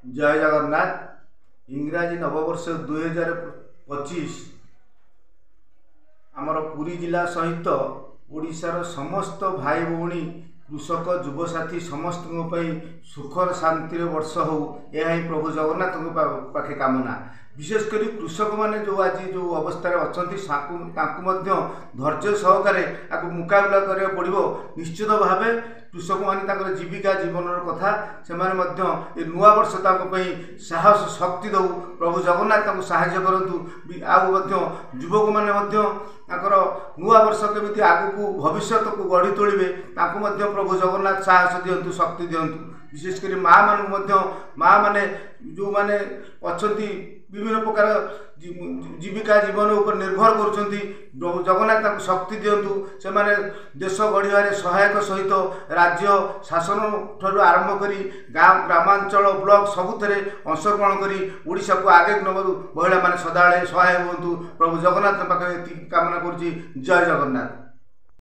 जय जगन्नाथ। इंग्राजी नववर्ष 2025 आमर पुरी जिला सहित ओडिशार समस्त भाई भौणी कृषक युवसाथी समस्त सुखर शांतिर वर्ष हो यह प्रभु जगन्नाथ पाखे कामना। विशेषकर कृषक माने जो आज जो अवस्था अच्छा धैर्य सहकारे मुकाबला करा पड़ो निश्चित भाव। कृषक माने जीविका जीवन कथा से नुआ वर्ष साहस शक्ति दौ प्रभु जगन्नाथ साहाय्य करतु। युवक माने नुआ वर्ष केमी आग को भविष्य को गढ़ी तोड़े प्रभु जगन्नाथ साहस दिंतु शक्ति दिंतु। विशेषकर माँ माने जो माने अच्छा विभिन्न प्रकार जीविका जीवन उपर निर्भर कर जगन्नाथ शक्ति दिंतु। से माने देश गढ़ सहायक सहित राज्य शासन ठार आरंभ कर गाँव ग्रामांचल ब्लॉक सबुथे अंशग्रहण कर ओडिशा को आगे नबू महिला माने सदाबले सहाय हूँ। प्रभु जगन्नाथ पाखे कामना करुच्ची। जय जगन्नाथ।